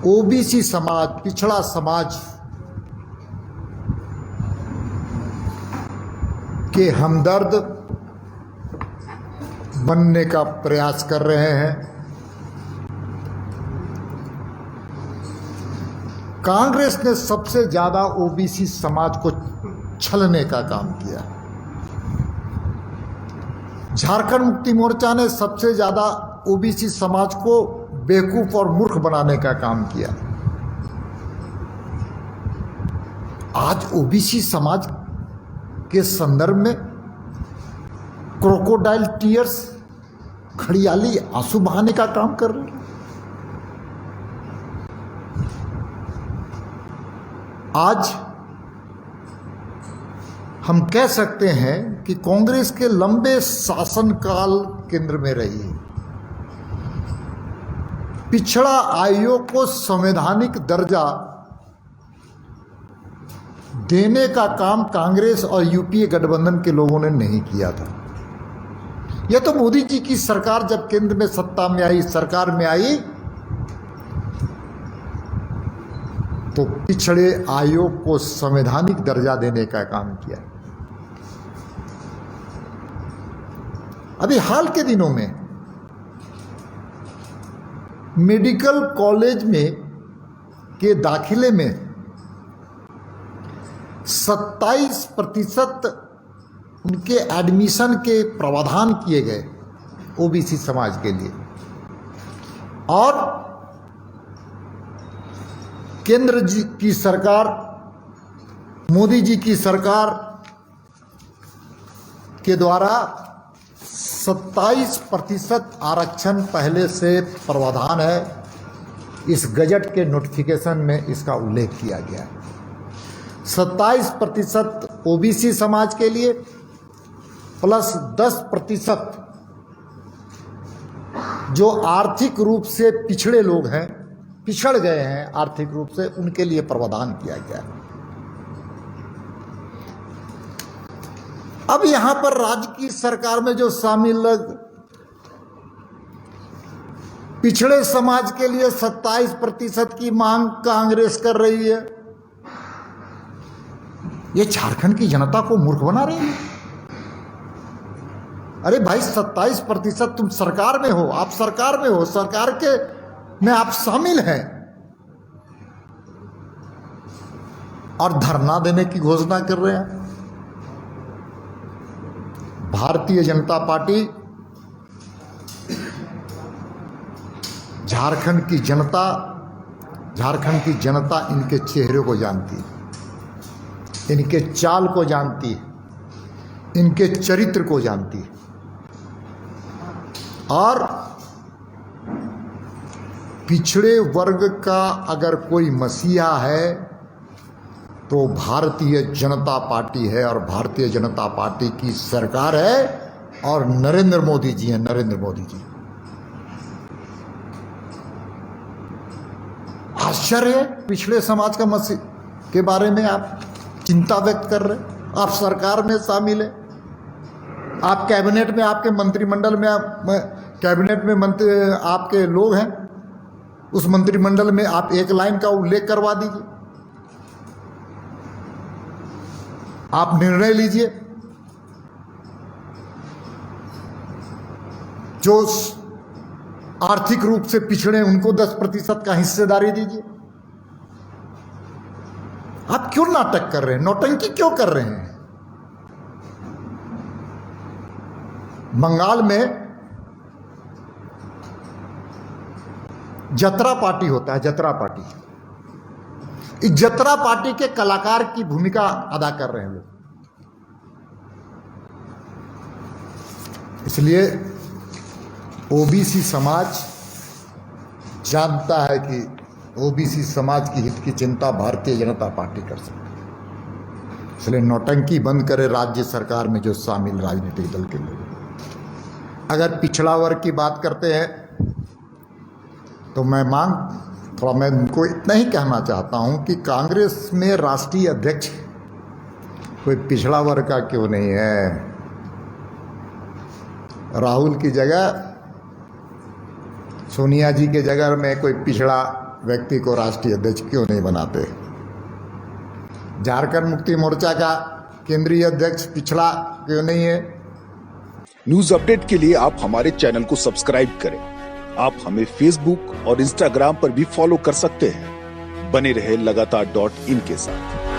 OBC समाज, पिछड़ा समाज के हमदर्द बनने का प्रयास कर रहे हैं। कांग्रेस ने सबसे ज्यादा ओबीसी समाज को छलने का काम किया। झारखंड मुक्ति मोर्चा ने सबसे ज्यादा ओबीसी समाज को बेवकूफ और मूर्ख बनाने का काम किया। आज ओबीसी समाज के संदर्भ में क्रोकोडाइल टीयर्स, खड़ियाली आंसू बहाने का काम कर रहे हैं। आज हम कह सकते हैं कि कांग्रेस के लंबे शासनकाल केंद्र में रही है। पिछड़ा आयोग को संवैधानिक दर्जा देने का काम कांग्रेस और यूपीए गठबंधन के लोगों ने नहीं किया था। यह तो मोदी जी की सरकार जब केंद्र में सत्ता में आई, सरकार में आई, तो पिछड़े आयोग को संवैधानिक दर्जा देने का काम किया। अभी हाल के दिनों में मेडिकल कॉलेज में के दाखिले में 27% उनके एडमिशन के प्रावधान किए गए ओबीसी समाज के लिए, और केंद्र जी की सरकार, मोदी जी की सरकार के द्वारा 27% आरक्षण पहले से प्रावधान है। इस गजट के नोटिफिकेशन में इसका उल्लेख किया गया है। 27% ओबीसी समाज के लिए प्लस 10% जो आर्थिक रूप से पिछड़े लोग हैं, पिछड़ गए हैं आर्थिक रूप से, उनके लिए प्रावधान किया गया है। अब यहां पर राज्य की सरकार में जो शामिल लोग पिछड़े समाज के लिए 27% की मांग कांग्रेस कर रही है, ये झारखंड की जनता को मूर्ख बना रही है। अरे भाई 27% तुम सरकार में हो, आप सरकार में हो, सरकार के में आप शामिल हैं, और धरना देने की घोषणा कर रहे हैं। भारतीय जनता पार्टी झारखंड की जनता इनके चेहरे को जानती है, इनके चाल को जानती है, इनके चरित्र को जानती है, और पिछड़े वर्ग का अगर कोई मसीहा है तो भारतीय जनता पार्टी है, और भारतीय जनता पार्टी की सरकार है, और नरेंद्र मोदी जी हैं, नरेंद्र मोदी जी। आश्चर्य है पिछड़े समाज का मसीह के बारे में आप चिंता व्यक्त कर रहे हैं। आप सरकार में शामिल हैं, आप कैबिनेट में, आपके मंत्रिमंडल में, कैबिनेट में मंत्री आपके लोग हैं, उस मंत्रिमंडल में आप एक लाइन का उल्लेख करवा दीजिए, आप निर्णय लीजिए, जो आर्थिक रूप से पिछड़े उनको 10% का हिस्सेदारी दीजिए। आप क्यों नाटक कर रहे हैं, नौटंकी क्यों कर रहे हैं? बंगाल में जतरा पार्टी होता है, जतरा पार्टी, इस जतरा पार्टी के कलाकार की भूमिका अदा कर रहे हैं लोग। इसलिए ओबीसी समाज जानता है कि ओबीसी समाज की हित की चिंता भारतीय जनता पार्टी कर सकती है। इसलिए नौटंकी बंद करे राज्य सरकार में जो शामिल राजनीतिक दल के लोग। अगर पिछड़ा वर्ग की बात करते हैं तो मैं उनको इतना ही कहना चाहता हूं कि कांग्रेस में राष्ट्रीय अध्यक्ष कोई पिछड़ा वर्ग का क्यों नहीं है। राहुल की जगह, सोनिया जी के जगह में कोई पिछड़ा व्यक्ति को राष्ट्रीय अध्यक्ष क्यों नहीं बनाते? झारखंड मुक्ति मोर्चा का केंद्रीय अध्यक्ष पिछड़ा क्यों नहीं है? न्यूज अपडेट के लिए आप हमारे चैनल को सब्सक्राइब करें। आप हमें फेसबुक और इंस्टाग्राम पर भी फॉलो कर सकते हैं। बने रहे लगातार .in के साथ।